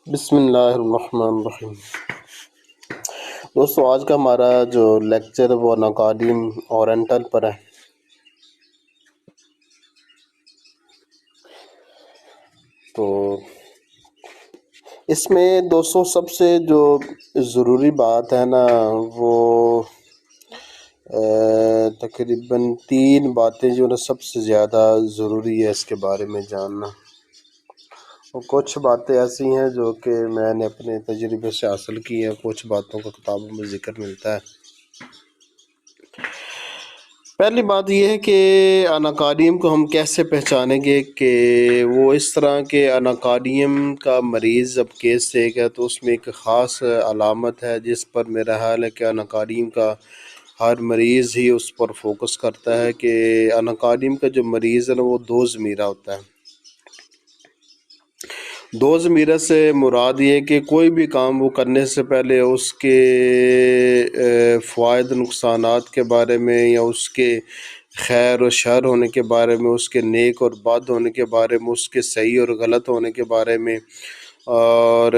بسم اللہ الرحمن الرحیم۔ دوستو، آج کا ہمارا جو لیکچر ہے وہ اناکادیم اورینٹل پر ہے۔ تو اس میں دوستو سب سے جو ضروری بات ہے نا وہ تقریباً 3 باتیں جو نا سب سے زیادہ ضروری ہے اس کے بارے میں جاننا، اور کچھ باتیں ایسی ہیں جو کہ میں نے اپنے تجربے سے حاصل کی ہیں، کچھ باتوں کا کتابوں میں ذکر ملتا ہے۔ پہلی بات یہ ہے کہ اناکارڈیم کو ہم کیسے پہچانیں گے کہ وہ اس طرح کے اناکارڈیم کا مریض اب کیس سے گا، تو اس میں ایک خاص علامت ہے جس پر میرا خیال ہے کہ اناکارڈیم کا ہر مریض ہی اس پر فوکس کرتا ہے کہ اناکارڈیم کا جو مریض ہے نا وہ 2 ضمیرہ ہوتا ہے۔ 2 ضمیرہ سے مراد یہ کہ کوئی بھی کام وہ کرنے سے پہلے اس کے فوائد نقصانات کے بارے میں، یا اس کے خیر و شر ہونے کے بارے میں، اس کے نیک اور بد ہونے کے بارے میں، اس کے صحیح اور غلط ہونے کے بارے میں، اور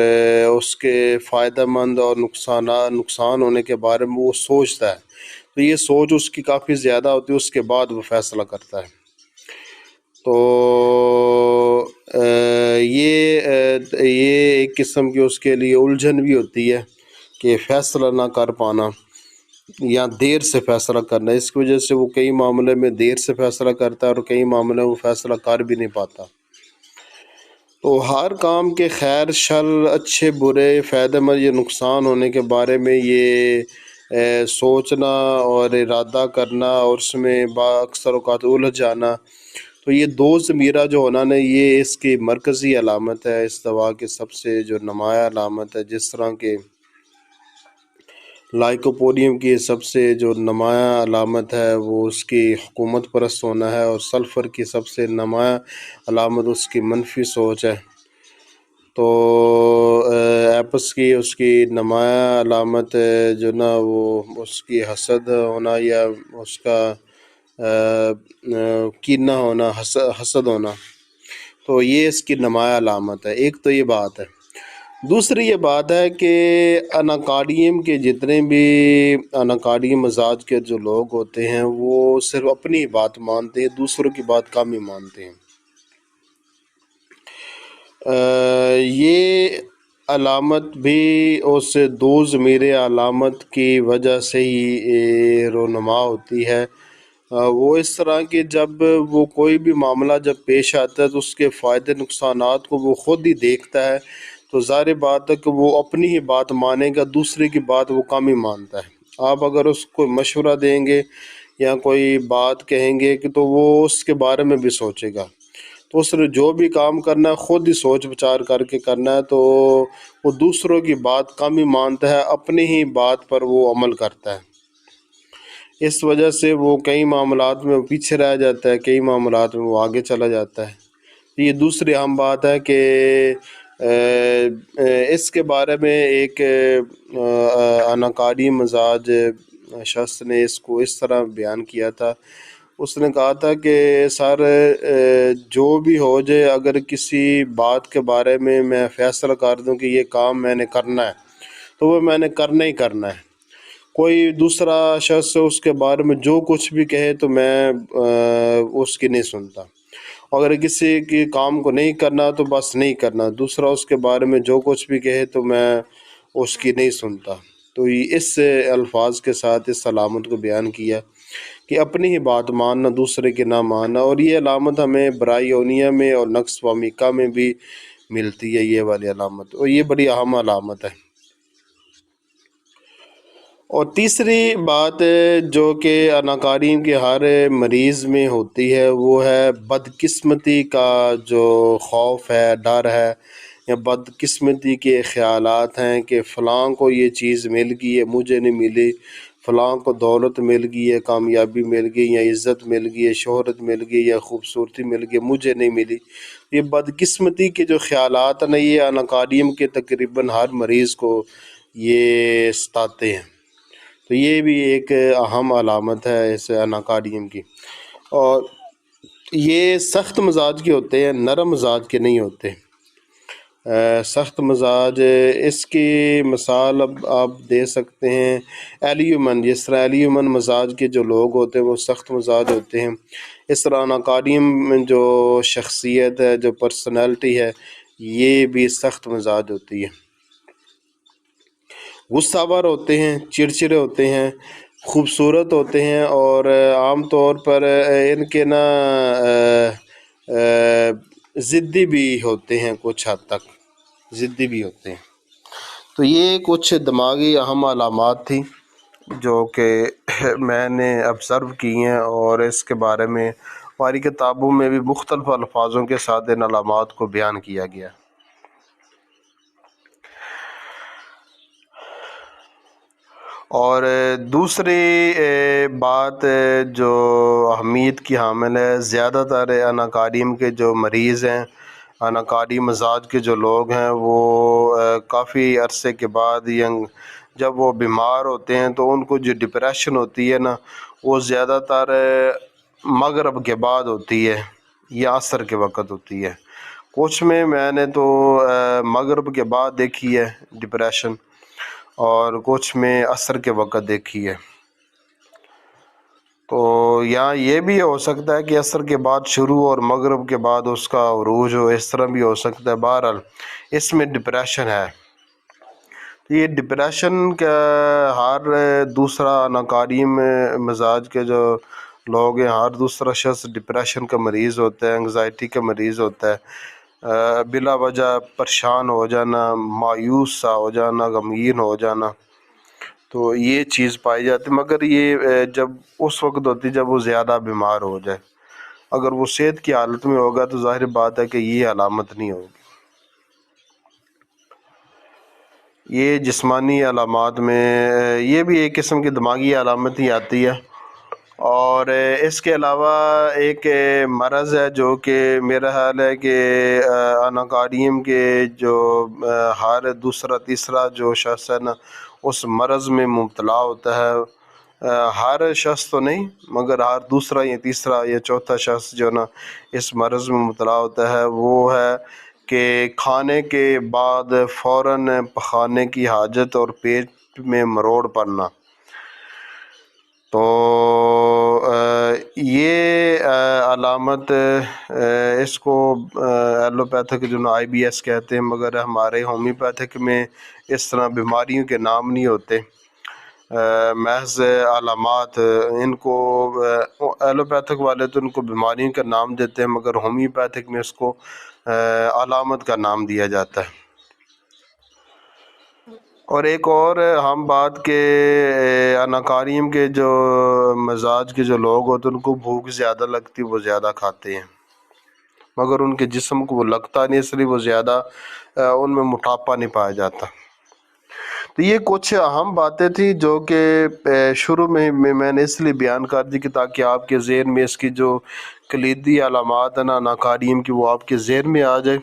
اس کے فائدہ مند اور نقصان ہونے کے بارے میں وہ سوچتا ہے۔ تو یہ سوچ اس کی کافی زیادہ ہوتی ہے، اس کے بعد وہ فیصلہ کرتا ہے۔ تو یہ ایک قسم کی اس کے لیے الجھن بھی ہوتی ہے کہ فیصلہ نہ کر پانا یا دیر سے فیصلہ کرنا، اس کی وجہ سے وہ کئی معاملے میں دیر سے فیصلہ کرتا ہے اور کئی معاملے میں وہ فیصلہ کر بھی نہیں پاتا۔ تو ہر کام کے خیر شر، اچھے برے، فائدہ مند یا نقصان ہونے کے بارے میں یہ سوچنا اور ارادہ کرنا، اور اس میں اکثر اوقات الجھ جانا، تو یہ 2 ضمیرہ جو ہونا نا یہ اس کی مرکزی علامت ہے، اس دوا کی سب سے جو نمایاں علامت ہے۔ جس طرح کہ لائکوپوڈیم کی سب سے جو نمایاں علامت ہے وہ اس کی حکومت پرست ہونا ہے، اور سلفر کی سب سے نمایاں علامت اس کی منفی سوچ ہے۔ تو ایپس کی اس کی نمایاں علامت جو نا وہ اس کی حسد ہونا، یا اس کا کینہ ہونا، حسد ہونا، تو یہ اس کی نمایاں علامت ہے۔ ایک تو یہ بات ہے۔ دوسری یہ بات ہے کہ اناکارڈیم کے جتنے بھی اناکارڈیم مزاج کے جو لوگ ہوتے ہیں وہ صرف اپنی بات مانتے ہیں، دوسروں کی بات کم ہی مانتے ہیں۔ یہ علامت بھی اس 2 ضمیرے علامت کی وجہ سے ہی رونما ہوتی ہے۔ وہ اس طرح کہ جب وہ کوئی بھی معاملہ جب پیش آتا ہے تو اس کے فائدے نقصانات کو وہ خود ہی دیکھتا ہے، تو ظاہر بات ہے کہ وہ اپنی ہی بات مانے گا، دوسرے کی بات وہ کم ہی مانتا ہے۔ آپ اگر اس کو مشورہ دیں گے یا کوئی بات کہیں گے کہ تو وہ اس کے بارے میں بھی سوچے گا، تو اس نے جو بھی کام کرنا ہے خود ہی سوچ بچار کر کے کرنا ہے، تو وہ دوسروں کی بات کم ہی مانتا ہے، اپنی ہی بات پر وہ عمل کرتا ہے۔ اس وجہ سے وہ کئی معاملات میں پیچھے رہ جاتا ہے، کئی معاملات میں وہ آگے چلا جاتا ہے۔ یہ دوسری اہم بات ہے کہ اس کے بارے میں ایک اناکارڈیم مزاج شخص نے اس کو اس طرح بیان کیا تھا۔ اس نے کہا تھا کہ سر، جو بھی ہو جائے، اگر کسی بات کے بارے میں میں فیصلہ کر دوں کہ یہ کام میں نے کرنا ہے تو وہ میں نے کرنا ہی کرنا ہے۔ کوئی دوسرا شخص اس کے بارے میں جو کچھ بھی کہے تو میں اس کی نہیں سنتا۔ اگر کسی کی کام کو نہیں کرنا تو بس نہیں کرنا، دوسرا اس کے بارے میں جو کچھ بھی کہے تو میں اس کی نہیں سنتا۔ تو اس الفاظ کے ساتھ اس علامت کو بیان کیا کہ اپنی ہی بات ماننا، دوسرے کی نہ ماننا، اور یہ علامت ہمیں برائیونیا میں اور نقص وامیکا میں بھی ملتی ہے، یہ والی علامت، اور یہ بڑی اہم علامت ہے۔ اور تیسری بات جو کہ اناکارڈیم کے ہر مریض میں ہوتی ہے وہ ہے بدقسمتی کا جو خوف ہے، ڈر ہے، یا بدقسمتی کے خیالات ہیں کہ فلاں کو یہ چیز مل گئی ہے مجھے نہیں ملی، فلاں کو دولت مل گئی ہے، کامیابی مل گئی، یا عزت مل گئی ہے، شہرت مل گئی، یا خوبصورتی مل گئی، مجھے نہیں ملی۔ یہ بدقسمتی کے جو خیالات ہیں نا یہ اناکارڈیم کے تقریباً ہر مریض کو یہ ستاتے ہیں۔ تو یہ بھی ایک اہم علامت ہے اس اناکارڈیم کی، اور یہ سخت مزاج کے ہوتے ہیں، نرم مزاج کے نہیں ہوتے۔ سخت مزاج، اس کی مثال اب آپ دے سکتے ہیں ایلیومن، جس طرح ایلیومن مزاج کے جو لوگ ہوتے ہیں وہ سخت مزاج ہوتے ہیں، اس طرح اناکاریم جو شخصیت ہے، جو پرسنالٹی ہے، یہ بھی سخت مزاج ہوتی ہے۔ غصہ ور ہوتے ہیں، چڑچڑے ہوتے ہیں، خوبصورت ہوتے ہیں، اور عام طور پر ان کے نا ضدی بھی ہوتے ہیں، کچھ حد تک ضدی بھی ہوتے ہیں۔ تو یہ کچھ دماغی اہم علامات تھیں جو کہ میں نے آبزرو کی ہیں، اور اس کے بارے میں ہماری کتابوں میں بھی مختلف الفاظوں کے ساتھ ان علامات کو بیان کیا گیا۔ اور دوسری بات جو اہمیت کی حامل ہے، زیادہ تر اناکاریم کے جو مریض ہیں، اناکاری مزاج کے جو لوگ ہیں، وہ کافی عرصے کے بعد جب وہ بیمار ہوتے ہیں تو ان کو جو ڈپریشن ہوتی ہے نا، وہ زیادہ تر مغرب کے بعد ہوتی ہے یا عصر کے وقت ہوتی ہے۔ کچھ میں نے تو مغرب کے بعد دیکھی ہے ڈپریشن، اور کچھ میں عصر کے وقت دیکھی ہے۔ تو یا یہ بھی ہو سکتا ہے کہ عصر کے بعد شروع اور مغرب کے بعد اس کا عروج ہو، اس طرح بھی ہو سکتا ہے۔ بہرحال اس میں ڈپریشن ہے۔ یہ ڈپریشن کا ہر دوسرا اناکاریم مزاج کے جو لوگ ہیں، ہر دوسرا شخص ڈپریشن کا مریض ہوتا ہے، انگزائٹی کا مریض ہوتا ہے، بلا وجہ پریشان ہو جانا، مایوس سا ہو جانا، غمگین ہو جانا، تو یہ چیز پائی جاتی۔ مگر یہ جب اس وقت ہوتی جب وہ زیادہ بیمار ہو جائے۔ اگر وہ صحت کی حالت میں ہوگا تو ظاہر بات ہے کہ یہ علامت نہیں ہوگی۔ یہ جسمانی علامات میں یہ بھی ایک قسم کی دماغی علامت ہی آتی ہے۔ اور اس کے علاوہ ایک مرض ہے جو کہ میرا خیال ہے کہ اناکاریم کے جو ہر دوسرا تیسرا جو شخص ہے نا، اس مرض میں مبتلا ہوتا ہے۔ ہر شخص تو نہیں، مگر ہر دوسرا یا تیسرا یا چوتھا شخص جو نا اس مرض میں مبتلا ہوتا ہے، وہ ہے کہ کھانے کے بعد فوراً پخانے کی حاجت اور پیٹ میں مروڑ پڑنا۔ تو یہ علامت اس کو ایلوپیتھک جو نا IBS کہتے ہیں، مگر ہمارے ہومیوپیتھک میں اس طرح بیماریوں کے نام نہیں ہوتے، محض علامات۔ ان کو ایلوپیتھک والے تو ان کو بیماریوں کا نام دیتے ہیں، مگر ہومیوپیتھک میں اس کو علامت کا نام دیا جاتا ہے۔ اور ایک اور ہم بات کہ اناکاریم کے جو مزاج کے جو لوگ ہوتے ہیں، ان کو بھوک زیادہ لگتی، وہ زیادہ کھاتے ہیں، مگر ان کے جسم کو وہ لگتا نہیں، اس لیے وہ زیادہ ان میں موٹاپا نہیں پایا جاتا۔ تو یہ کچھ اہم باتیں تھیں جو کہ شروع میں نے اس لیے بیان کر دی کہ تاکہ آپ کے ذہن میں اس کی جو کلیدی علامات ہیں نا اناکاریم کی، وہ آپ کے ذہن میں آ جائے۔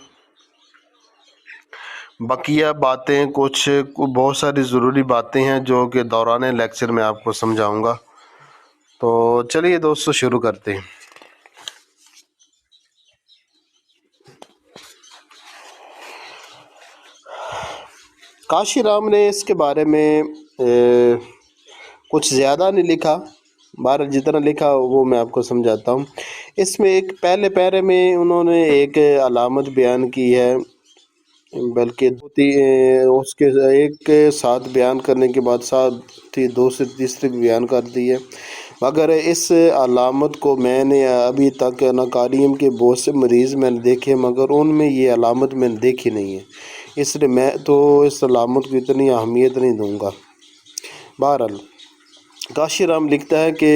بقیہ باتیں کچھ بہت ساری ضروری باتیں ہیں جو کہ دوران لیکچر میں آپ کو سمجھاؤں گا۔ تو چلیے دوستو شروع کرتے ہیں۔ کاشی رام نے اس کے بارے میں کچھ زیادہ نہیں لکھا، بہرحال جتنا لکھا وہ میں آپ کو سمجھاتا ہوں۔ اس میں ایک پہلے پیرے میں انہوں نے ایک علامت بیان کی ہے، بلکہ اس کے ایک ساتھ بیان کرنے کے بعد ساتھ ہی دوسری تیسری بھی بیان کر دی ہے، مگر اس علامت کو میں نے ابھی تک اناکاریم کے بہت سے مریض میں نے دیکھے، مگر ان میں یہ علامت میں نے دیکھی نہیں ہے، اس لیے میں تو اس علامت کو اتنی اہمیت نہیں دوں گا۔ بہرحال کاشی رام لکھتا ہے کہ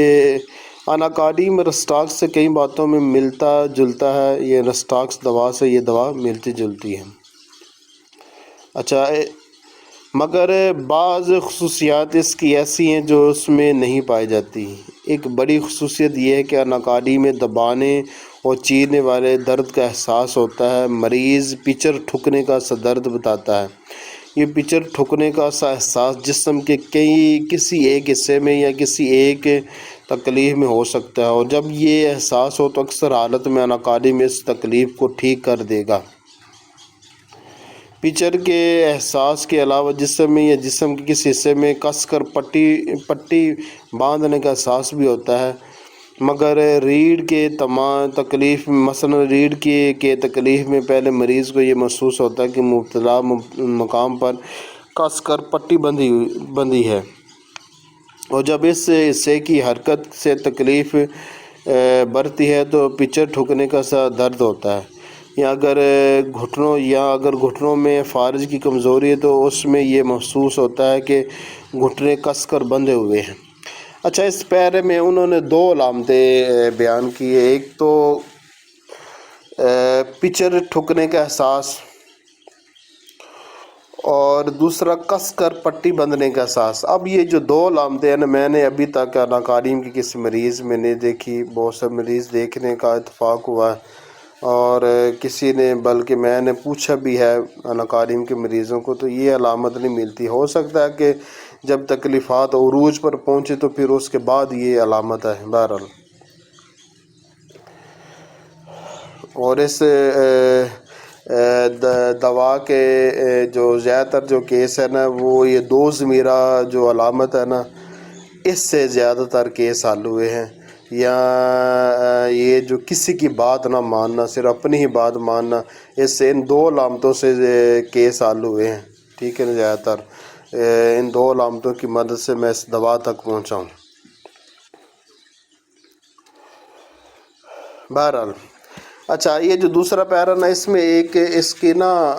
اناکاریم رسٹاکس سے کئی باتوں میں ملتا جلتا ہے، یہ رسٹاکس دوا سے یہ دوا ملتی جلتی ہے۔ اچھا، مگر بعض خصوصیات اس کی ایسی ہیں جو اس میں نہیں پائی جاتی۔ ایک بڑی خصوصیت یہ ہے کہ اناکاری میں دبانے اور چیرنے والے درد کا احساس ہوتا ہے۔ مریض پچر ٹھکنے کا سا درد بتاتا ہے۔ یہ پچر ٹھکنے کا سا احساس جسم کے کسی ایک حصے میں یا کسی ایک تکلیف میں ہو سکتا ہے، اور جب یہ احساس ہو تو اکثر حالت میں اناکاری میں اس تکلیف کو ٹھیک کر دے گا۔ پچر کے احساس کے علاوہ جسم میں یا جسم کے کسی حصے میں کس کر پٹی باندھنے کا احساس بھی ہوتا ہے، مگر ریڑھ کے تمام تکلیف مثلا ریڑھ کے تکلیف میں پہلے مریض کو یہ محسوس ہوتا ہے کہ مبتلا مقام پر کس کر پٹی بندھی ہے، اور جب اس حصے کی حرکت سے تکلیف بڑھتی ہے تو پچر ٹھکنے کا سا درد ہوتا ہے، یا اگر گھٹنوں میں فارج کی کمزوری ہے تو اس میں یہ محسوس ہوتا ہے کہ گھٹنے کس کر بندھے ہوئے ہیں۔ اچھا، اس پیرے میں انہوں نے دو علامتیں بیان کی ہے، ایک تو پچر ٹھکنے کا احساس اور دوسرا کس کر پٹی بندھنے کا احساس۔ اب یہ جو دو علامتیں ہیں نا، میں نے ابھی تک اناکاریم کی کسی مریض میں نہیں دیکھی، بہت سے مریض دیکھنے کا اتفاق ہوا ہے، اور کسی نے بلکہ میں نے پوچھا بھی ہے اناکاریم کے مریضوں کو، تو یہ علامت نہیں ملتی۔ ہو سکتا ہے کہ جب تکلیفات عروج پر پہنچے تو پھر اس کے بعد یہ علامت ہے بہرحال۔ اور اس دوا کے جو زیادہ تر جو کیس ہے نا، وہ یہ دو ضمیرہ جو علامت ہے نا، اس سے زیادہ تر کیس حل ہوئے ہیں، یا یہ جو کسی کی بات نہ ماننا، صرف اپنی ہی بات ماننا، اس سے ان دو علامتوں سے کیس حل ہوئے ہیں، ٹھیک ہے نا۔ زیادہ تر ان دو علامتوں کی مدد سے میں اس دوا تک پہنچا ہوں بہرحال۔ اچھا، یہ جو دوسرا پیرا نا، اس میں ایک اس کی نا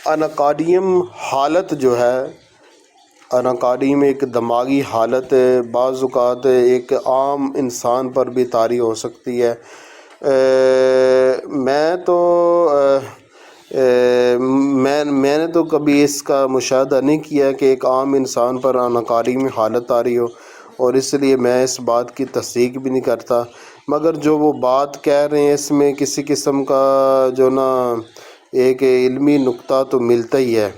اناکارڈیم حالت جو ہے، اناکارڈیم ایک دماغی حالت بعض اوقات ایک عام انسان پر بھی طاری ہو سکتی ہے۔ میں نے تو کبھی اس کا مشاہدہ نہیں کیا کہ ایک عام انسان پر اناکاریم حالت طاری ہو، اور اس لیے میں اس بات کی تصدیق بھی نہیں کرتا، مگر جو وہ بات کہہ رہے ہیں اس میں کسی قسم کا جو نا ایک علمی نقطہ تو ملتا ہی ہے۔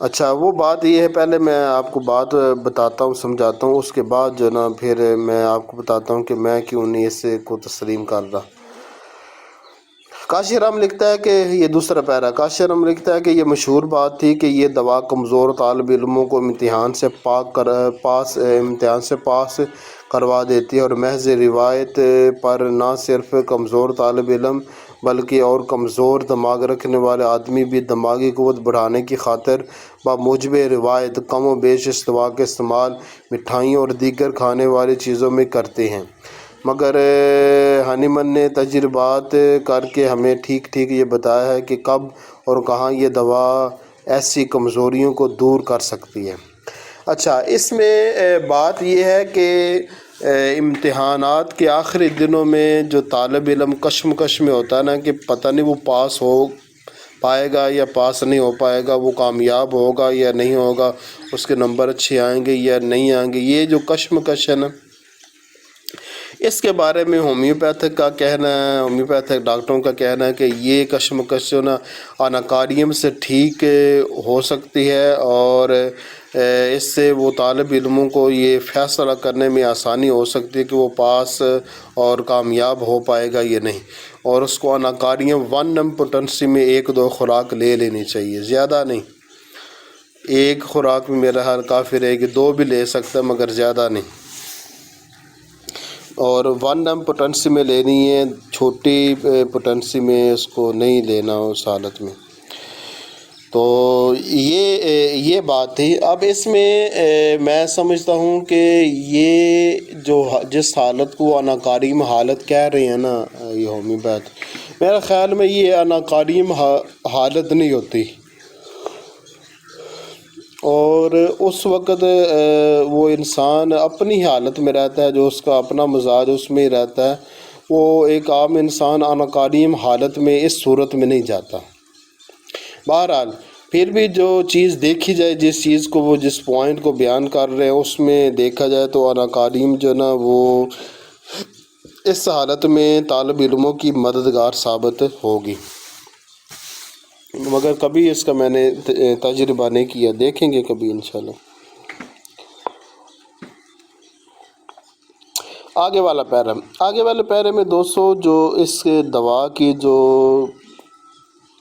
اچھا، وہ بات یہ ہے، پہلے میں آپ کو بات بتاتا ہوں، سمجھاتا ہوں، اس کے بعد جو نا پھر میں آپ کو بتاتا ہوں کہ میں کیوں نہیں اس کو تسلیم کر رہا۔ کاشی رام لکھتا ہے کہ یہ دوسرا پیرا، کاشی رام لکھتا ہے کہ یہ مشہور بات تھی کہ یہ دوا کمزور طالب علموں کو امتحان سے پاس کروا دیتی ہے، اور محض روایت پر نہ صرف کمزور طالب علم بلکہ اور کمزور دماغ رکھنے والے آدمی بھی دماغی قوت بڑھانے کی خاطر بموجب روایت کم و بیش اس دوا کا استعمال مٹھائیوں اور دیگر کھانے والی چیزوں میں کرتے ہیں، مگر ہانیمن نے تجربات کر کے ہمیں ٹھیک یہ بتایا ہے کہ کب اور کہاں یہ دوا ایسی کمزوریوں کو دور کر سکتی ہے۔ اچھا، اس میں بات یہ ہے کہ امتحانات کے آخری دنوں میں جو طالب علم کشمکش میں ہوتا ہے نا کہ پتہ نہیں وہ پاس ہو پائے گا یا پاس نہیں ہو پائے گا، وہ کامیاب ہوگا یا نہیں ہوگا، اس کے نمبر اچھے آئیں گے یا نہیں آئیں گے، یہ جو کشمکش ہے نا، اس کے بارے میں ہومیوپیتھک کا کہنا ہے، ہومیوپیتھک ڈاکٹروں کا کہنا ہے کہ یہ کشمکش جو نا اناکاریم سے ٹھیک ہو سکتی ہے، اور اس سے وہ طالب علموں کو یہ فیصلہ کرنے میں آسانی ہو سکتی ہے کہ وہ پاس اور کامیاب ہو پائے گا یا نہیں، اور اس کو اناکاریم 1 پوٹنسی میں 1-2 خوراک لے لینی چاہیے، زیادہ نہیں، ایک خوراک میں میرا حال کافی رہے گی، 2 بھی لے سکتا ہے مگر زیادہ نہیں، اور 1 پوٹنسی میں لینی ہے، چھوٹی پوٹنسی میں اس کو نہیں لینا اس حالت میں۔ تو یہ بات تھی۔ اب اس میں میں سمجھتا ہوں کہ یہ جو جس حالت کو اناکاریم حالت کہہ رہے ہیں نا یہ ہومیوپیتھ، میرے خیال میں یہ اناکاریم حالت نہیں ہوتی، اور اس وقت وہ انسان اپنی حالت میں رہتا ہے، جو اس کا اپنا مزاج اس میں ہی رہتا ہے، وہ ایک عام انسان اناکاریم حالت میں اس صورت میں نہیں جاتا۔ بہرحال پھر بھی جو چیز دیکھی جائے، جس چیز کو وہ جس پوائنٹ کو بیان کر رہے ہیں اس میں دیکھا جائے تو اناکاریم جو نا وہ اس حالت میں طالب علموں کی مددگار ثابت ہوگی، مگر کبھی اس کا میں نے تجربہ نہیں کیا، دیکھیں گے کبھی انشاءاللہ۔ آگے والے پیرے میں دوستو جو اس دوا کی جو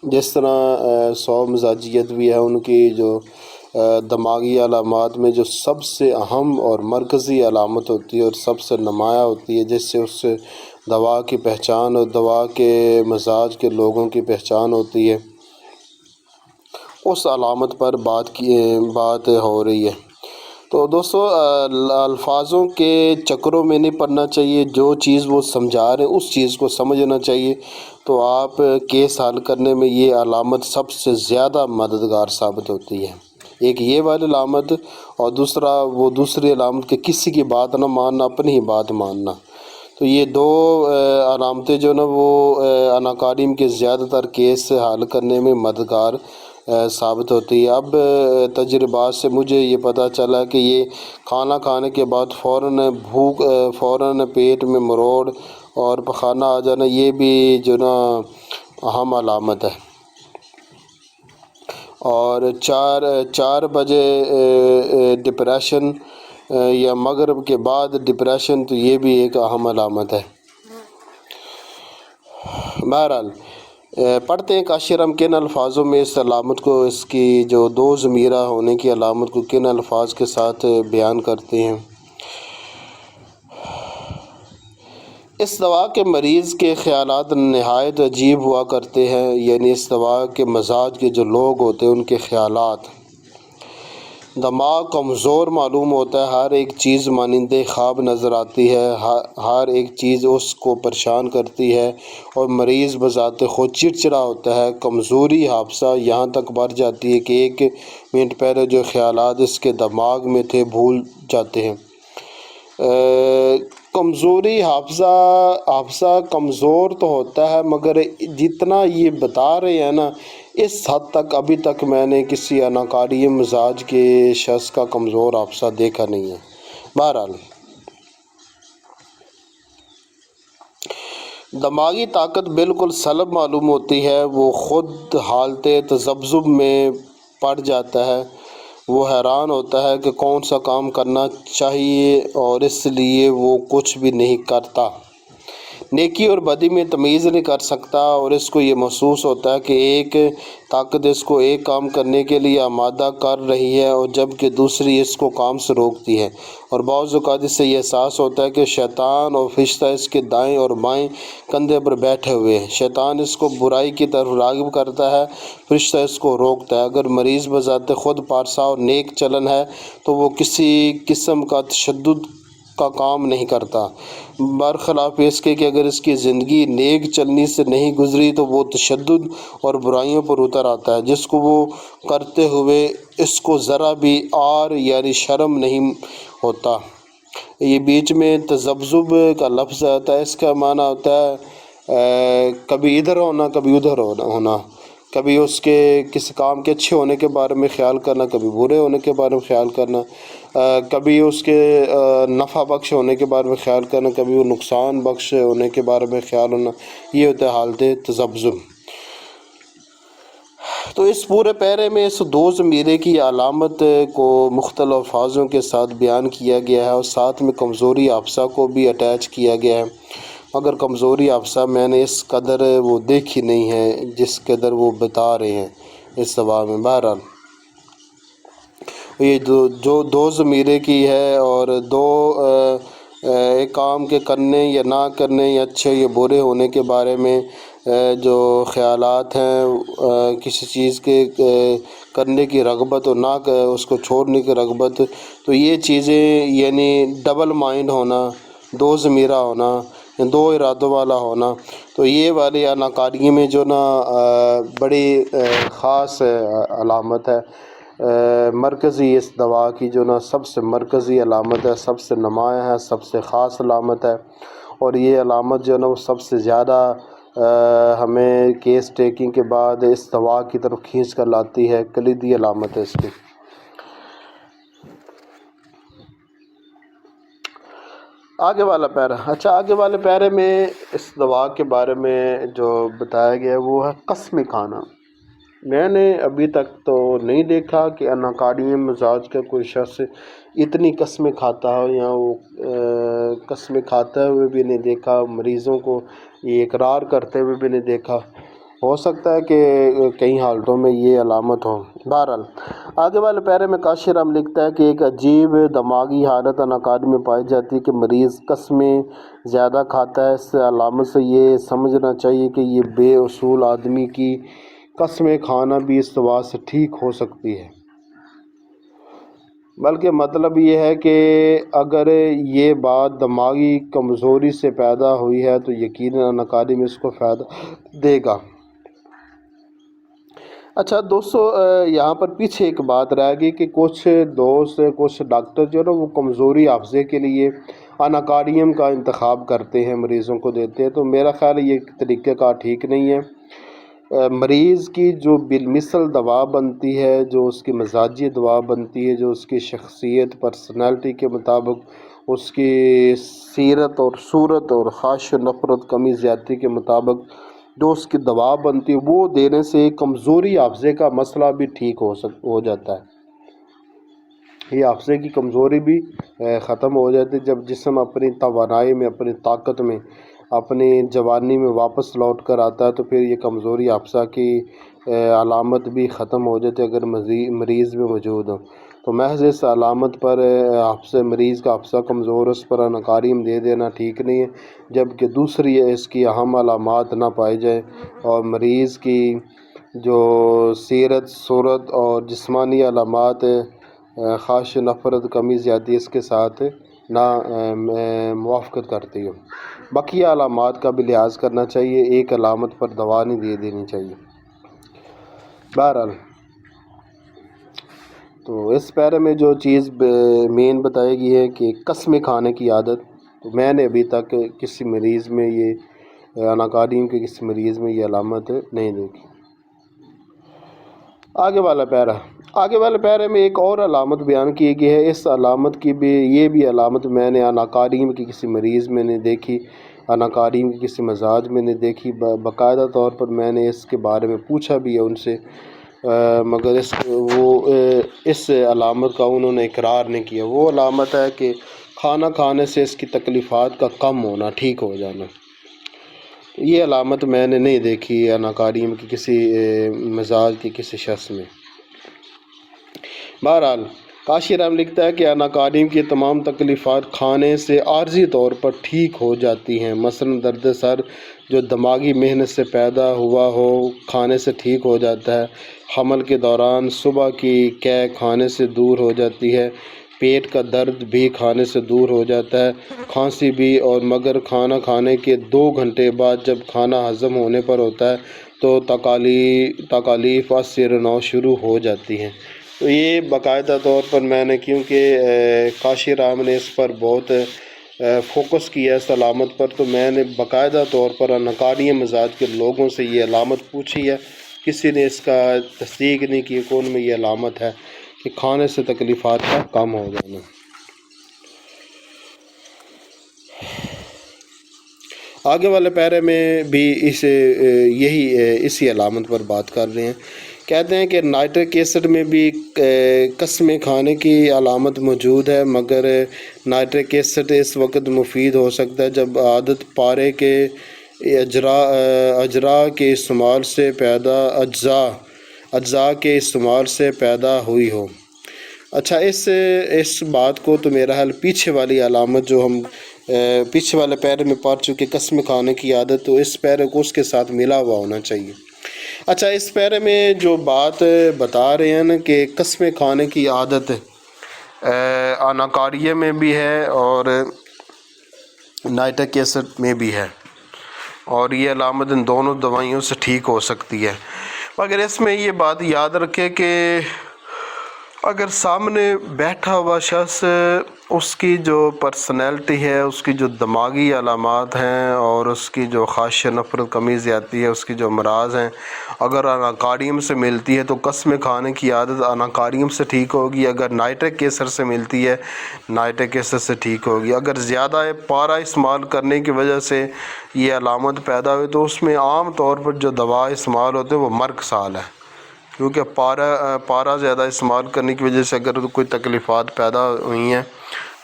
جس طرح سو مزاجیت بھی ہے، ان کی جو دماغی علامات میں جو سب سے اہم اور مرکزی علامت ہوتی ہے اور سب سے نمایاں ہوتی ہے، جس سے اس سے دوا کی پہچان اور دوا کے مزاج کے لوگوں کی پہچان ہوتی ہے، اس علامت پر بات ہو رہی ہے۔ تو دوستو الفاظوں کے چکروں میں نہیں پڑنا چاہیے، جو چیز وہ سمجھا رہے ہیں اس چیز کو سمجھنا چاہیے، تو آپ کیس حل کرنے میں یہ علامت سب سے زیادہ مددگار ثابت ہوتی ہے۔ ایک یہ والی علامت، اور دوسرا وہ دوسری علامت کہ کسی کی بات نہ ماننا، اپنی ہی بات ماننا۔ تو یہ دو علامتیں جو نا وہ اناکاریم کے زیادہ تر کیس حل کرنے میں مددگار ثابت ہوتی ہے۔ اب تجربات سے مجھے یہ پتہ چلا کہ یہ کھانا کھانے کے بعد فوراً پیٹ میں مروڑ اور پخانہ آ جانا، یہ بھی جو نا اہم علامت ہے۔ اور چار بجے ڈپریشن یا مغرب کے بعد ڈپریشن، تو یہ بھی ایک اہم علامت ہے۔ بہرحال پڑھتے ہیں کاشر ہم کن الفاظوں میں اس علامت کو، اس کی جو دو ضمیرہ ہونے کی علامت کو کن الفاظ کے ساتھ بیان کرتے ہیں۔ اس دوا کے مریض کے خیالات نہایت عجیب ہوا کرتے ہیں، یعنی اس دوا کے مزاج کے جو لوگ ہوتے ہیں ان کے خیالات۔ دماغ کمزور معلوم ہوتا ہے، ہر ایک چیز مانندے خواب نظر آتی ہے، ہر ایک چیز اس کو پریشان کرتی ہے، اور مریض بذات خود چڑچڑا ہوتا ہے۔ کمزوری حافظہ یہاں تک بڑھ جاتی ہے کہ 1 منٹ پہلے جو خیالات اس کے دماغ میں تھے بھول جاتے ہیں۔ کمزوری حافظہ کمزور تو ہوتا ہے، مگر جتنا یہ بتا رہے ہیں نا، اس حد تک ابھی تک میں نے کسی اناکاری مزاج کے شخص کا کمزور حافظہ دیکھا نہیں ہے۔ بہرحال دماغی طاقت بالکل سلب معلوم ہوتی ہے، وہ خود حالت تذبذب میں پڑ جاتا ہے، وہ حیران ہوتا ہے کہ کون سا کام کرنا چاہیے اور اس لیے وہ کچھ بھی نہیں کرتا، نیکی اور بدی میں تمیز نہیں کر سکتا، اور اس کو یہ محسوس ہوتا ہے کہ ایک طاقت اس کو ایک کام کرنے کے لیے آمادہ کر رہی ہے، اور جبکہ دوسری اس کو کام سے روکتی ہے، اور بعض اوقات اس سے یہ احساس ہوتا ہے کہ شیطان اور فرشتہ اس کے دائیں اور بائیں کندھے پر بیٹھے ہوئے ہیں۔ شیطان اس کو برائی کی طرف راغب کرتا ہے، فرشتہ اس کو روکتا ہے۔ اگر مریض بذات خود پارسا اور نیک چلن ہے تو وہ کسی قسم کا تشدد کا کام نہیں کرتا، برخلاف اس کے کہ اگر اس کی زندگی نیک چلنی سے نہیں گزری تو وہ تشدد اور برائیوں پر اتر آتا ہے، جس کو وہ کرتے ہوئے اس کو ذرا بھی عار یعنی شرم نہیں ہوتا۔ یہ بیچ میں تذبذب کا لفظ آتا ہے، اس کا معنی ہوتا ہے کبھی ادھر ہونا کبھی ادھر ہونا، کبھی اس کے کسی کام کے اچھے ہونے کے بارے میں خیال کرنا، کبھی برے ہونے کے بارے میں خیال کرنا، کبھی اس کے نفع بخش ہونے کے بارے میں خیال کرنا، کبھی وہ نقصان بخش ہونے کے بارے میں خیال ہونا، یہ ہوتا ہے حالت تذبذب۔ تو اس پورے پیرے میں اس دو ضمیرے کی علامت کو مختلف الفاظوں کے ساتھ بیان کیا گیا ہے، اور ساتھ میں کمزوری حافظہ کو بھی اٹیچ کیا گیا ہے، مگر کمزوری حافظہ میں نے اس قدر وہ دیکھی نہیں ہے جس قدر وہ بتا رہے ہیں اس دوا میں۔ بہرحال یہ جو دو ضمیرے کی ہے، اور دو ایک کام کے کرنے یا نہ کرنے یا اچھے یا برے ہونے کے بارے میں جو خیالات ہیں، کسی چیز کے کرنے کی رغبت اور نہ اس کو چھوڑنے کی رغبت، تو یہ چیزیں یعنی ڈبل مائنڈ ہونا، دو ضمیرہ ہونا، دو ارادوں والا ہونا، تو یہ والی اناکاری میں جو نا بڑی خاص علامت ہے، مرکزی اس دوا کی جو نا سب سے مرکزی علامت ہے، سب سے نمایاں ہے، سب سے خاص علامت ہے، اور یہ علامت جو نا وہ سب سے زیادہ ہمیں کیس ٹیکنگ کے بعد اس دوا کی طرف کھینچ کر لاتی ہے، کلیدی علامت ہے اس کی۔ آگے والا پیرا، آگے والے پیرے میں اس دوا کے بارے میں جو بتایا گیا ہے وہ ہے قسم کھانا۔ میں نے ابھی تک تو نہیں دیکھا کہ اناکاری مزاج کا کوئی شخص اتنی قسمیں کھاتا ہو، یا وہ قسمیں کھاتے ہوئے بھی نہیں دیکھا، مریضوں کو یہ اقرار کرتے ہوئے بھی نہیں دیکھا، ہو سکتا ہے کہ کئی حالتوں میں یہ علامت ہو۔ بہرحال آگے والے پیرے میں کاشی رام لکھتا ہے کہ ایک عجیب دماغی حالت اناکاری میں پائی جاتی ہے کہ مریض قسمیں زیادہ کھاتا ہے۔ اس علامت سے یہ سمجھنا چاہیے کہ یہ بے اصول آدمی کی قسمیں کھانا بھی اس دوا سے ٹھیک ہو سکتی ہے، بلکہ مطلب یہ ہے کہ اگر یہ بات دماغی کمزوری سے پیدا ہوئی ہے تو یقیناً اناکاری میں اس کو فائدہ دے گا۔ اچھا دوستو، یہاں پر پیچھے ایک بات رہ گئی کہ کچھ دوست، کچھ ڈاکٹر جو ہے نا وہ کمزوری حافظے کے لیے اناکاریم کا انتخاب کرتے ہیں، مریضوں کو دیتے ہیں، تو میرا خیال ہے یہ طریقہ کار ٹھیک نہیں ہے۔ مریض کی جو بالمثل دوا بنتی ہے، جو اس کی مزاجی دوا بنتی ہے، جو اس کی شخصیت پرسنالٹی کے مطابق، اس کی سیرت اور صورت اور خواہش و نفرت کمی زیادتی کے مطابق جو اس کی دوا بنتی ہے، وہ دینے سے کمزوری حافظے کا مسئلہ بھی ٹھیک ہو جاتا ہے۔ یہ حافظے کی کمزوری بھی ختم ہو جاتی ہے جب جسم اپنی توانائی میں، اپنی طاقت میں، اپنی جوانی میں واپس لوٹ کر آتا ہے، تو پھر یہ کمزوری حافظہ کی علامت بھی ختم ہو جاتی ہے اگر مریض میں موجود ہو۔ تو محض اس علامت پر مریض کا حافظہ کمزور، اس پر اناکاریم دے دینا ٹھیک نہیں ہے، جبکہ دوسری اس کی اہم علامات نہ پائی جائے اور مریض کی جو سیرت، صورت اور جسمانی علامات، خواہش نفرت کمی زیادتی اس کے ساتھ نہ موافقت کرتی ہو، بقیہ علامات کا بھی لحاظ کرنا چاہیے، ایک علامت پر دوا نہیں دے دینی چاہیے۔ بہرحال تو اس پیرے میں جو چیز مین بتائی گئی ہے کہ قسمیں کھانے کی عادت، تو میں نے ابھی تک کسی مریض میں یہ اناکاریم کے کسی مریض میں یہ علامت نہیں دیکھی۔ آگے والے پیرے میں ایک اور علامت بیان کی گئی ہے۔ اس علامت کی بھی، یہ بھی علامت میں نے اناکاریم کی کسی مریض میں نہیں دیکھی، اناکاریم کی کسی مزاج میں نہیں دیکھی، باقاعدہ طور پر میں نے اس کے بارے میں پوچھا بھی ہے ان سے، مگر اس علامت کا انہوں نے اقرار نہیں کیا۔ وہ علامت ہے کہ کھانا کھانے سے اس کی تکلیفات کا کم ہونا، ٹھیک ہو جانا۔ یہ علامت میں نے نہیں دیکھی اناکاریم کی کسی مزاج کی کسی شخص میں۔ بہرحال کاشی رام لکھتا ہے کہ اناکاریم کی تمام تکلیفات کھانے سے عارضی طور پر ٹھیک ہو جاتی ہیں، مثلاً درد سر جو دماغی محنت سے پیدا ہوا ہو کھانے سے ٹھیک ہو جاتا ہے، حمل کے دوران صبح کی قے کھانے سے دور ہو جاتی ہے، پیٹ کا درد بھی کھانے سے دور ہو جاتا ہے، کھانسی بھی، اور مگر کھانا کھانے کے 2 گھنٹے بعد جب کھانا ہضم ہونے پر ہوتا ہے تو تکالیف اثر نو شروع ہو جاتی ہیں۔ تو یہ باقاعدہ طور پر میں نے، کیونکہ کاشی رام نے اس پر بہت فوکس کیا اس علامت پر، تو میں نے باقاعدہ طور پر اناکاریم مزاج کے لوگوں سے یہ علامت پوچھی ہے، کسی نے اس کا تصدیق نہیں کی کہ ان میں یہ علامت ہے کہ کھانے سے تکلیفات کا کم ہو جانا۔ آگے والے پیرے میں بھی اسی علامت پر بات کر رہے ہیں۔ کہتے ہیں کہ نائٹرک ایسڈ میں بھی قسمیں کھانے کی علامت موجود ہے، مگر نائٹرک ایسڈ اس وقت مفید ہو سکتا ہے جب عادت پارے کے اجزاء کے استعمال سے پیدا ہوئی ہو۔ اچھا، اس بات کو تو میرا حال پیچھے والی علامت جو ہم پیچھے والے پیرے میں پڑھ چکے، قسم کھانے کی عادت، تو اس پیرے کو اس کے ساتھ ملا ہوا ہونا چاہیے۔ اچھا، اس پیرے میں جو بات بتا رہے ہیں نا کہ قسم کھانے کی عادت اناکاریہ میں بھی ہے اور نائٹرک ایسڈ میں بھی ہے، اور یہ علامت ان دونوں دوائیوں سے ٹھیک ہو سکتی ہے، مگر اس میں یہ بات یاد رکھے کہ اگر سامنے بیٹھا ہوا شخص، اس کی جو پرسنالٹی ہے، اس کی جو دماغی علامات ہیں اور اس کی جو خواہش نفرت کمی زیادتی ہے، اس کی جو امراض ہیں، اگر اناکاریم سے ملتی ہے تو قسم کھانے کی عادت اناکاریم سے ٹھیک ہوگی، اگر نائٹرک ایسڈ سے ملتی ہے نائٹرک ایسڈ سے ٹھیک ہوگی۔ اگر زیادہ پارا استعمال کرنے کی وجہ سے یہ علامت پیدا ہوئی تو اس میں عام طور پر جو دوا استعمال ہوتے ہیں وہ مرگ سال ہے، کیونکہ پارا زیادہ استعمال کرنے کی وجہ سے اگر کوئی تکلیفات پیدا ہوئی ہیں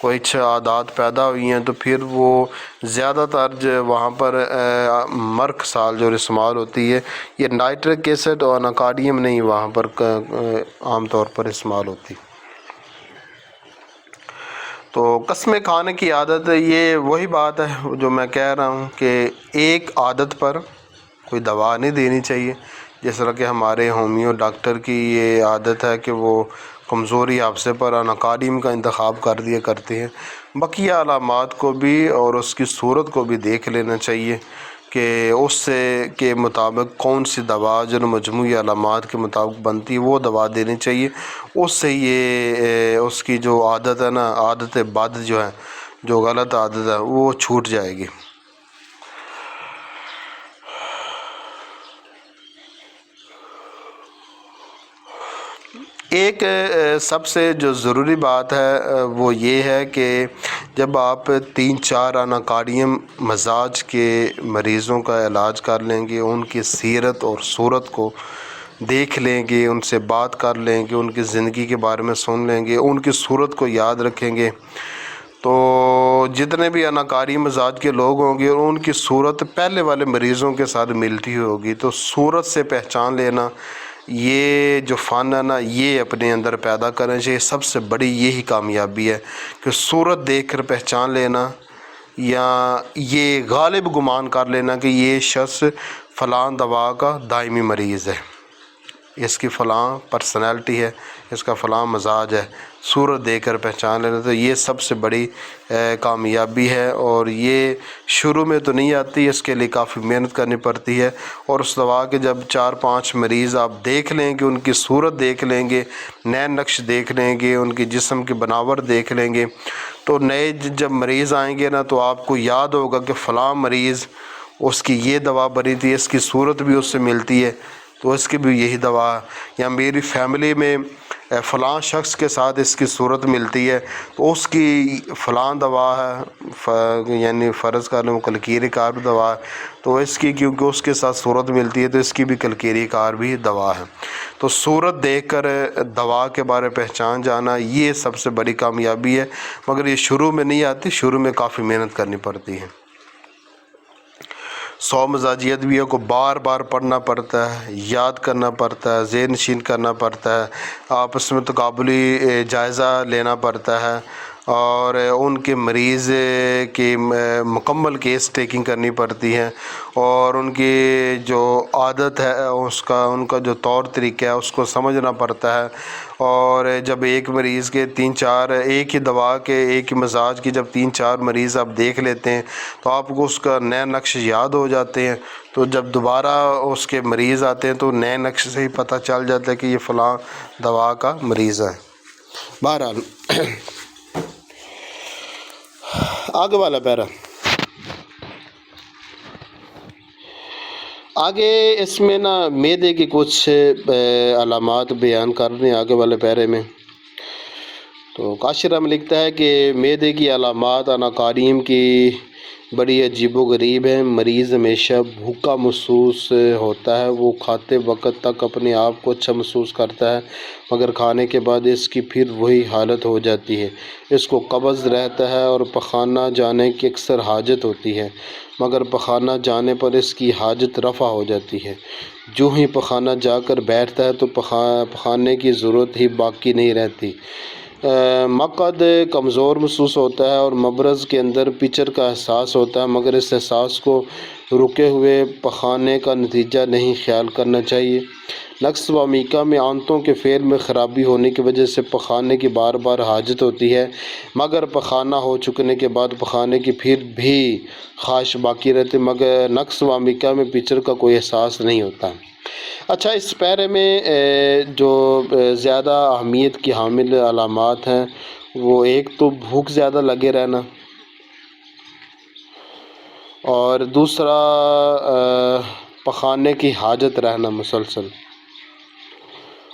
کچھ عادات پیدا ہوئی ہیں تو پھر وہ زیادہ تر وہاں پر مرک سال جو استعمال ہوتی ہے یہ نائٹرک ایسڈ اور اناکارڈیم نہیں وہاں پر عام طور پر استعمال ہوتی. تو قسمیں کھانے کی عادت یہ وہی بات ہے جو میں کہہ رہا ہوں کہ ایک عادت پر کوئی دوا نہیں دینی چاہیے. جس طرح کہ ہمارے ہومیو ڈاکٹر کی یہ عادت ہے کہ وہ کمزوری حادثے پر اناکارڈیم کا انتخاب کر دیا کرتے ہیں. بقیہ علامات کو بھی اور اس کی صورت کو بھی دیکھ لینا چاہیے کہ اس سے کے مطابق کون سی دوا جو مجموعی علامات کے مطابق بنتی ہے وہ دوا دینی چاہیے. اس سے یہ اس کی جو عادت ہے نا، عادت بد جو ہے، جو غلط عادت ہے وہ چھوٹ جائے گی. ایک سب سے جو ضروری بات ہے وہ یہ ہے کہ جب آپ 3-4 اناکارڈیم مزاج کے مریضوں کا علاج کر لیں گے، ان کی سیرت اور صورت کو دیکھ لیں گے، ان سے بات کر لیں گے، ان کی زندگی کے بارے میں سن لیں گے، ان کی صورت کو یاد رکھیں گے، تو جتنے بھی اناکاری مزاج کے لوگ ہوں گے اور ان کی صورت پہلے والے مریضوں کے ساتھ ملتی ہوگی، تو صورت سے پہچان لینا یہ جو فن ہے نا یہ اپنے اندر پیدا کرنا چاہیے. سب سے بڑی یہی کامیابی ہے کہ صورت دیکھ کر پہچان لینا یا یہ غالب گمان کر لینا کہ یہ شخص فلاں دوا کا دائمی مریض ہے، اس کی فلاں پرسنالٹی ہے، اس کا فلاں مزاج ہے. صورت دیکھ کر پہچان لینا تو یہ سب سے بڑی کامیابی ہے، اور یہ شروع میں تو نہیں آتی، اس کے لیے کافی محنت کرنی پڑتی ہے. اور اس دوا کے جب 4-5 مریض آپ دیکھ لیں گے، ان کی صورت دیکھ لیں گے، نئے نقش دیکھ لیں گے، ان کی جسم کی بناوٹ دیکھ لیں گے، تو نئے جب مریض آئیں گے نا تو آپ کو یاد ہوگا کہ فلاں مریض اس کی یہ دوا بنی تھی، اس کی صورت بھی اس سے ملتی ہے تو اس کی بھی یہی دوا ہے. یا میری فیملی میں فلاں شخص کے ساتھ اس کی صورت ملتی ہے تو اس کی فلاں دوا ہے، یعنی فرض کر لیں کلکیری کار بھی دوا ہے تو اس کی کیونکہ اس کے ساتھ صورت ملتی ہے تو اس کی بھی کلکیری کار بھی دوا ہے. تو صورت دیکھ کر دوا کے بارے پہچان جانا یہ سب سے بڑی کامیابی ہے، مگر یہ شروع میں نہیں آتی، شروع میں کافی محنت کرنی پڑتی ہے. 100 مزاجی ادویوں کو بار بار پڑھنا پڑتا ہے، یاد کرنا پڑتا ہے، ذہن نشین کرنا پڑتا ہے، آپس میں تقابلی جائزہ لینا پڑتا ہے، اور ان کے مریض کی مکمل کیس ٹیکنگ کرنی پڑتی ہے، اور ان کی جو عادت ہے ان کا جو طور طریقہ ہے اس کو سمجھنا پڑتا ہے. اور جب ایک مریض کے 3-4 ایک ہی دوا کے ایک ہی مزاج کی جب 3-4 مریض آپ دیکھ لیتے ہیں تو آپ کو اس کا نئے نقش یاد ہو جاتے ہیں، تو جب دوبارہ اس کے مریض آتے ہیں تو نئے نقش سے ہی پتہ چل جاتا ہے کہ یہ فلاں دوا کا مریض ہے. بہرحال آگے والا پیرا، آگے اس میں نا معدے کی کچھ علامات بیان کر رہے ہیں آگے والے پیرے میں. تو کاشرہ میں لکھتا ہے کہ معدے کی علامات اناکاریم کی بڑی عجیب و غریب ہیں. مریض ہمیشہ بھوکا محسوس ہوتا ہے، وہ کھاتے وقت تک اپنے آپ کو اچھا محسوس کرتا ہے، مگر کھانے کے بعد اس کی پھر وہی حالت ہو جاتی ہے. اس کو قبض رہتا ہے اور پخانہ جانے کی اکثر حاجت ہوتی ہے، مگر پخانہ جانے پر اس کی حاجت رفع ہو جاتی ہے. جو ہی پخانہ جا کر بیٹھتا ہے تو پخانے کی ضرورت ہی باقی نہیں رہتی. مقعد کمزور محسوس ہوتا ہے اور مبرز کے اندر پچر کا احساس ہوتا ہے، مگر اس احساس کو رکے ہوئے پخانے کا نتیجہ نہیں خیال کرنا چاہیے. نقص و میکا میں آنتوں کے فعل میں خرابی ہونے کی وجہ سے پخانے کی بار بار حاجت ہوتی ہے، مگر پخانہ ہو چکنے کے بعد پخانے کی پھر بھی خواہش باقی رہتی، مگر نقص و میکا میں پچر کا کوئی احساس نہیں ہوتا. اچھا، اس پیرے میں جو زیادہ اہمیت کی حامل علامات ہیں وہ ایک تو بھوک زیادہ لگے رہنا، اور دوسرا پخانے کی حاجت رہنا مسلسل،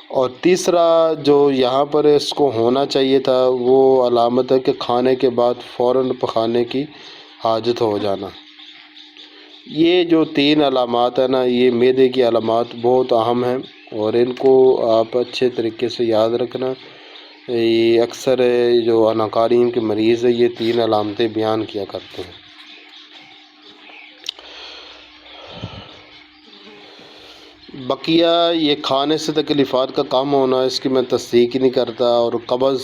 اور تیسرا جو یہاں پر اس کو ہونا چاہیے تھا وہ علامت ہے کہ کھانے کے بعد فوراً پخانے کی حاجت ہو جانا. یہ جو 3 علامات ہیں نا یہ معدے کی علامات بہت اہم ہیں، اور ان کو آپ اچھے طریقے سے یاد رکھنا یہ اکثر جو اناکاریم کے مریض ہے یہ 3 علامتیں بیان کیا کرتے ہیں۔ بقیہ یہ کھانے سے تکلیفات کا کم ہونا، اس کی میں تصدیق ہی نہیں کرتا، اور قبض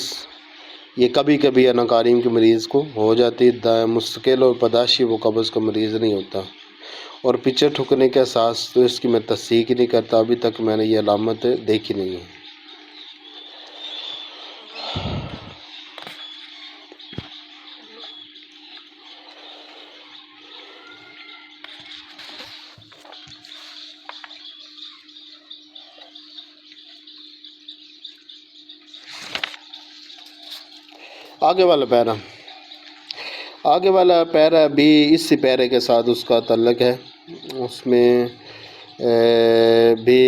یہ کبھی کبھی اناکاریم کے مریض کو ہو جاتی ہے، مستقل اور پداشی وہ قبض کا مریض نہیں ہوتا، اور پیچھے ٹھکنے کا احساس تو اس کی میں تصدیق ہی نہیں کرتا، ابھی تک میں نے یہ علامت دیکھی نہیں ہے۔ آگے والا پیرا بھی اسی پیرے کے ساتھ اس کا تعلق ہے، اس میں بھی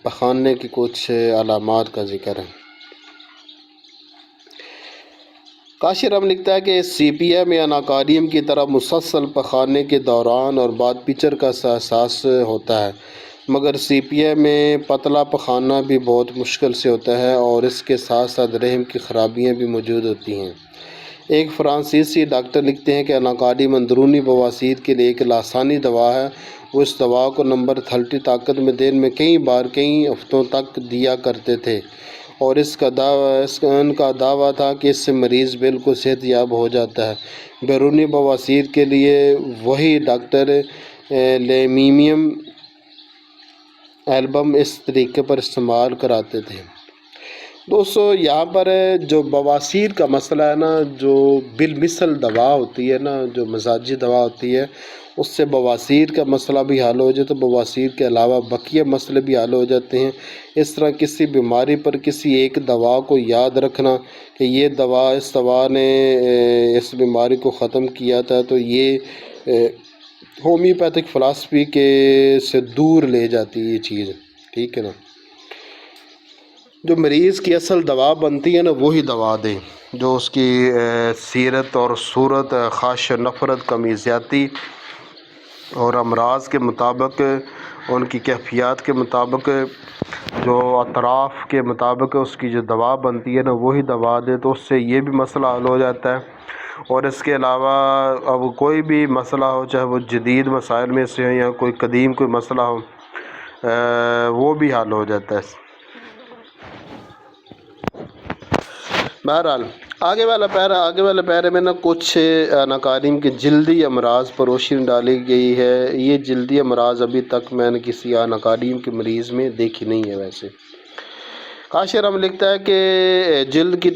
پخانے کی کچھ علامات کا ذکر ہے۔ کاشرم لکھتا ہے کہ سی پی اے میں اناکاریم کی طرح مسلسل پخانے کے دوران اور بعد پچر کا احساس ہوتا ہے، مگر سی پی اے میں پتلا پخانا بھی بہت مشکل سے ہوتا ہے، اور اس کے ساتھ ساتھ رحم کی خرابیاں بھی موجود ہوتی ہیں۔ ایک فرانسیسی ڈاکٹر لکھتے ہیں کہ اناکاریم اندرونی بواسیر کے لیے ایک لاسانی دوا ہے، وہ اس دوا کو نمبر 30 طاقت میں دن میں کئی بار کئی ہفتوں تک دیا کرتے تھے، اور ان کا دعویٰ تھا کہ اس سے مریض بالکل صحت یاب ہو جاتا ہے۔ بیرونی بواسیر کے لیے وہی ڈاکٹر لیمیم ایلبم اس طریقے پر استعمال کراتے تھے۔ دوستو یہاں پر جو بواسیر کا مسئلہ ہے نا، جو بالمثل دوا ہوتی ہے نا، جو مزاجی دوا ہوتی ہے، اس سے بواسیر کا مسئلہ بھی حل ہو جاتا ہے، بواسیر کے علاوہ بقیہ مسئلے بھی حل ہو جاتے ہیں۔ اس طرح کسی بیماری پر کسی ایک دوا کو یاد رکھنا کہ یہ دوا، اس دوا نے اس بیماری کو ختم کیا تھا، تو یہ ہومیوپیتھک فلاسفی کے سے دور لے جاتی ہے یہ چیز، ٹھیک ہے نا۔ جو مریض کی اصل دوا بنتی ہے نا، وہی دوا دیں، جو اس کی سیرت اور صورت، خواہش نفرت، کمی زیادتی اور امراض کے مطابق، ان کی کیفیات کے مطابق، جو اطراف کے مطابق اس کی جو دوا بنتی ہے نا، وہی دوا دے، تو اس سے یہ بھی مسئلہ حل ہو جاتا ہے۔ اور اس کے علاوہ اب کوئی بھی مسئلہ ہو، چاہے وہ جدید مسائل میں سے ہو یا کوئی قدیم کوئی مسئلہ ہو، وہ بھی حل ہو جاتا ہے۔ بہرحال آگے والا پیرے میں نا کچھ اناکاریم کے جلدی امراض پر روشنی ڈالی گئی ہے۔ یہ جلدی امراض ابھی تک میں نے کسی اناکاریم کے مریض میں دیکھی نہیں ہے۔ ویسے کاشرم لکھتا ہے کہ جلد کی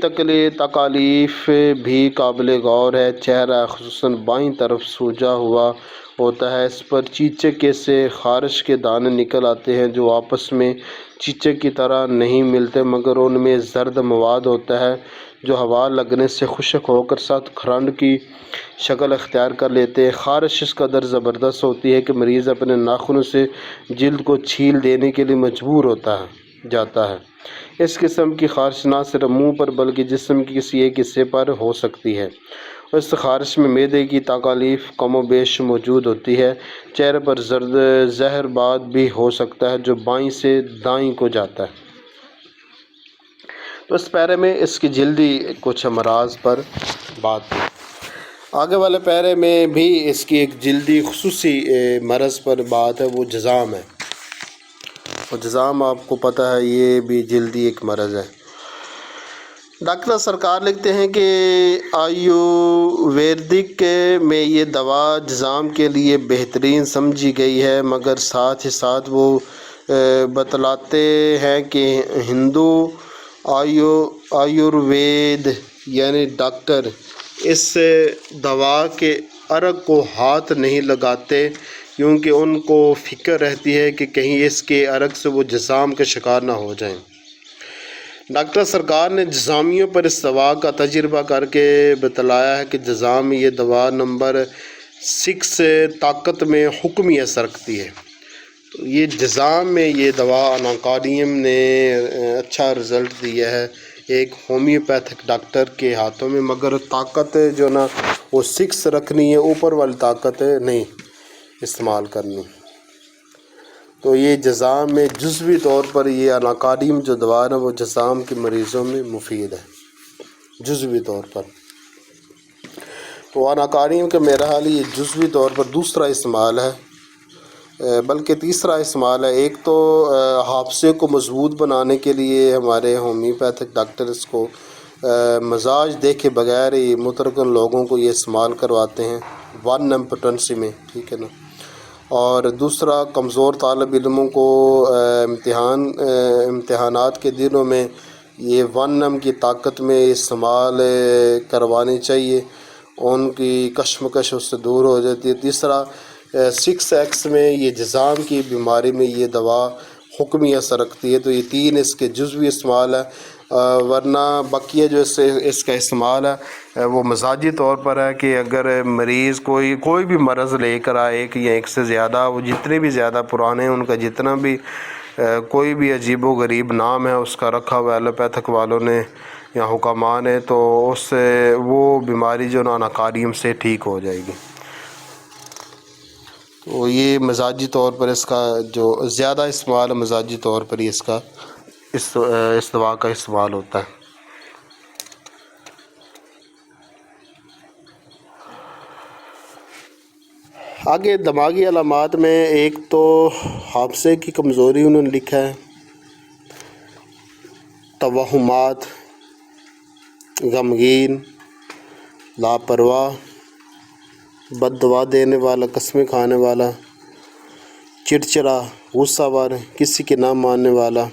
تکالیف بھی قابل غور ہے۔ چہرہ خصوصاً بائیں طرف سوجا ہوا ہوتا ہے، اس پر چیچک سے خارش کے دانے نکل آتے ہیں، جو آپس میں چیچک کی طرح نہیں ملتے، مگر ان میں زرد مواد ہوتا ہے جو ہوا لگنے سے خشک ہو کر سخت کھرنڈ کی شکل اختیار کر لیتے ہیں۔ خارش اس قدر زبردست ہوتی ہے کہ مریض اپنے ناخنوں سے جلد کو چھیل دینے کے لیے مجبور جاتا ہے۔ اس قسم کی خارش نہ صرف منہ پر بلکہ جسم کے کسی ایک حصے پر ہو سکتی ہے۔ اس خارش میں معدے کی تکالیف کم و بیش موجود ہوتی ہے۔ چہرے پر زہر باد بھی ہو سکتا ہے جو بائیں سے دائیں کو جاتا ہے۔ تو اس پیرے میں اس کی جلدی کچھ امراض پر بات ہے۔ آگے والے پیرے میں بھی اس کی ایک جلدی خصوصی مرض پر بات ہے، وہ جذام ہے۔ اور جذام آپ کو پتہ ہے یہ بھی جلدی ایک مرض ہے۔ ڈاکٹر سرکار لکھتے ہیں کہ آیورویدک میں یہ دوا جذام کے لیے بہترین سمجھی گئی ہے، مگر ساتھ ہی ساتھ وہ بتلاتے ہیں کہ ہندو آیوروید یعنی ڈاکٹر اس دوا کے عرق کو ہاتھ نہیں لگاتے، کیونکہ ان کو فکر رہتی ہے کہ کہیں اس کے عرق سے وہ جذام کا شکار نہ ہو جائیں۔ ڈاکٹر سرکار نے جذامیوں پر اس دوا کا تجربہ کر کے بتلایا ہے کہ جذام میں یہ دوا نمبر 6 طاقت میں حکمی اثر رکھتی ہے۔ تو یہ جذام میں یہ دوا اناکاریم نے اچھا رزلٹ دیا ہے ایک ہومیوپیتھک ڈاکٹر کے ہاتھوں میں، مگر طاقت جو نا وہ 6 رکھنی ہے، اوپر والی طاقت نہیں استعمال کرنی۔ تو یہ جذام میں جزوی طور پر یہ اناکاریم جو دوا ہے وہ جذام کے مریضوں میں مفید ہے جزوی طور پر. تو اناکاریم کا میرا حال یہ جزوی طور پر دوسرا استعمال ہے، بلکہ تیسرا استعمال ہے. ایک تو حافظے کو مضبوط بنانے کے لیے ہمارے ہومیوپیتھک ڈاکٹر اس کو مزاج دیکھے بغیر ہی مترکن لوگوں کو یہ استعمال کرواتے ہیں 1 نم پوٹنسی میں، ٹھیک ہے نا. اور دوسرا کمزور طالب علموں کو امتحانات کے دنوں میں یہ 1 نم کی طاقت میں استعمال کروانی چاہیے، ان کی کشمکش اس سے دور ہو جاتی ہے. تیسرا 6X میں یہ جذام کی بیماری میں یہ دوا حکمی اثر رکھتی ہے. تو یہ 3 اس کے جزوی استعمال ہے، ورنہ بقیہ جو اس کا استعمال ہے وہ مزاجی طور پر ہے کہ اگر مریض کوئی بھی مرض لے کر آئے ایک یا ایک سے زیادہ، وہ جتنے بھی زیادہ پرانے ہیں ان کا جتنا بھی کوئی بھی عجیب و غریب نام ہے اس کا رکھا ہوا ایلوپیتھک والوں نے یا حکماء نے، تو اس سے وہ بیماری جو اناکاریم سے ٹھیک ہو جائے گی. تو یہ مزاجی طور پر اس کا جو زیادہ استعمال مزاجی طور پر ہی اس دوا کا استعمال ہوتا ہے. آگے دماغی علامات میں ایک تو حافظے کی کمزوری انہوں نے لکھا ہے، توہمات، غمگین، لاپرواہ، بد دعا دینے والا، قسمیں کھانے والا، چڑچڑا، غصہ بار، کسی کے نہ ماننے والا،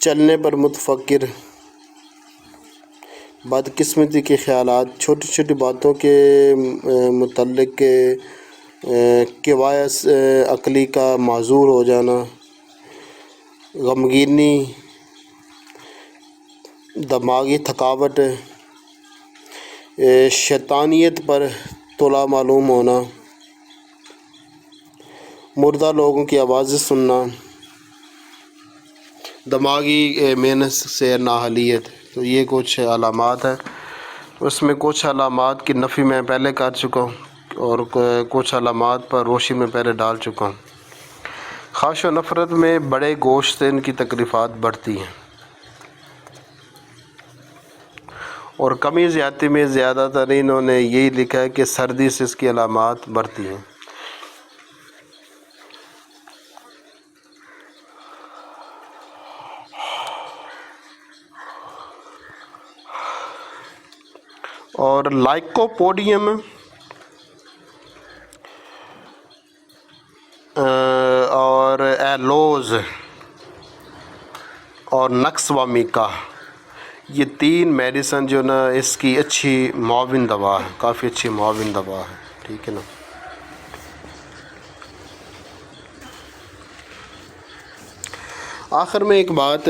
چلنے پر متفکر، بدقسمتی کے خیالات، چھوٹی چھوٹی باتوں کے متعلق قواعد عقلی کا معذور ہو جانا، غمگینی، دماغی تھکاوٹ، شیطانیت پر طلوع معلوم ہونا، مردہ لوگوں کی آوازیں سننا، دماغی محنت سے نااہلیت. تو یہ کچھ علامات ہیں. اس میں کچھ علامات کی نفی میں پہلے کر چکا ہوں اور کچھ علامات پر روشنی میں پہلے ڈال چکا ہوں. خواش و نفرت میں بڑے گوشت سے ان کی تکلیفات بڑھتی ہیں، اور کمی زیادتی میں زیادہ تر انہوں نے یہی لکھا ہے کہ سردی سے اس کی علامات بڑھتی ہیں. اور لائکوپوڈیم اور ایلوز اور نقص و میکا، یہ 3 میڈیسن جو نا اس کی اچھی معاون دوا ہے، کافی اچھی معاون دوا ہے، ٹھیک ہے نا. آخر میں ایک بات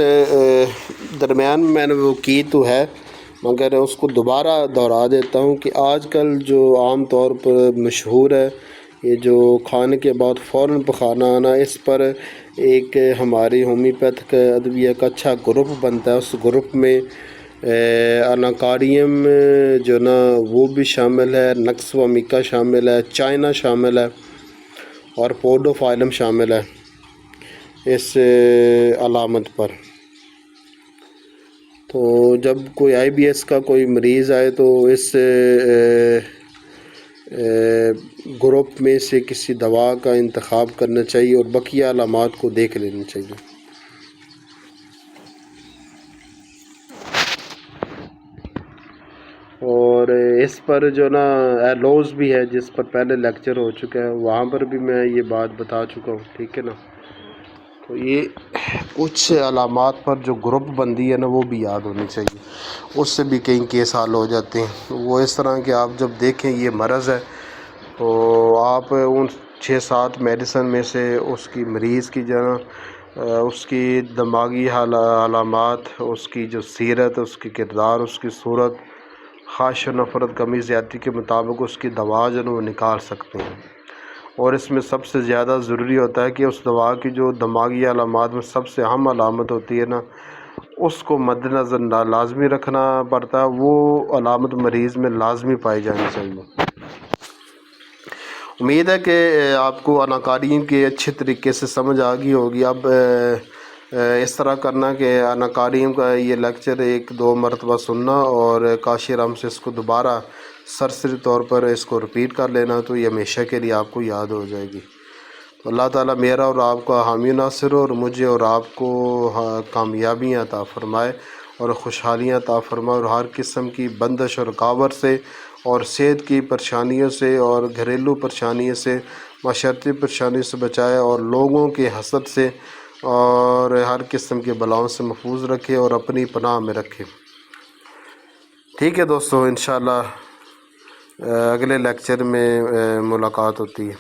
درمیان میں نے وہ کی تو ہے مگر اس کو دوبارہ دہرا دیتا ہوں کہ آج کل جو عام طور پر مشہور ہے یہ جو کھانے کے بعد فوراً پخانا آنا، اس پر ایک ہماری ہومیوپیتھک ادویہ کا اچھا گروپ بنتا ہے. اس گروپ میں اناکاریم جو نا وہ بھی شامل ہے، نقص و میکا شامل ہے، چائنا شامل ہے اور پوڈوفائلم شامل ہے اس علامت پر. تو جب کوئی IBS کا کوئی مریض آئے تو اس گروپ میں سے کسی دوا کا انتخاب کرنا چاہیے اور بقیہ علامات کو دیکھ لینا چاہیے. اور اس پر جو نا ایلوز بھی ہے جس پر پہلے لیکچر ہو چکا ہے، وہاں پر بھی میں یہ بات بتا چکا ہوں، ٹھیک ہے نا. تو یہ کچھ علامات پر جو گروپ بندی ہے نا وہ بھی یاد ہونی چاہیے، اس سے بھی کئی کیس حل ہو جاتے ہیں. وہ اس طرح کہ آپ جب دیکھیں یہ مرض ہے تو آپ ان 6-7 میڈیسن میں سے اس کی مریض کی جو اس کی دماغی علامات، اس کی جو سیرت، اس کی کردار، اس کی صورت، خواش و نفرت، کمی زیادتی کے مطابق اس کی دوا جو ہے وہ نکال سکتے ہیں. اور اس میں سب سے زیادہ ضروری ہوتا ہے کہ اس دوا کی جو دماغی علامات میں سب سے اہم علامت ہوتی ہے نا اس کو مد نظر لازمی رکھنا پڑتا ہے، وہ علامت مریض میں لازمی پائی جانی چاہیے. امید ہے کہ آپ کو اناکاریم کی اچھے طریقے سے سمجھ آ گئی ہوگی۔ اب اس طرح کرنا کہ اناکاریم کا یہ لیکچر 1-2 مرتبہ سننا اور کاشی رام سے اس کو دوبارہ سرسری طور پر اس کو رپیٹ کر لینا، تو یہ ہمیشہ کے لیے آپ کو یاد ہو جائے گی۔ تو اللہ تعالیٰ میرا اور آپ کا حامی ناصر ہو، اور مجھے اور آپ کو کامیابیاں عطا فرمائے اور خوشحالیاں عطا فرمائے، اور ہر قسم کی بندش اور رکاوٹ سے اور صحت کی پریشانیوں سے اور گھریلو پریشانیوں سے، معاشرتی پریشانیوں سے بچائے، اور لوگوں کے حسد سے اور ہر قسم کے بلاؤں سے محفوظ رکھے اور اپنی پناہ میں رکھے۔ ٹھیک ہے دوستو، انشاءاللہ اگلے لیکچر میں ملاقات ہوتی ہے۔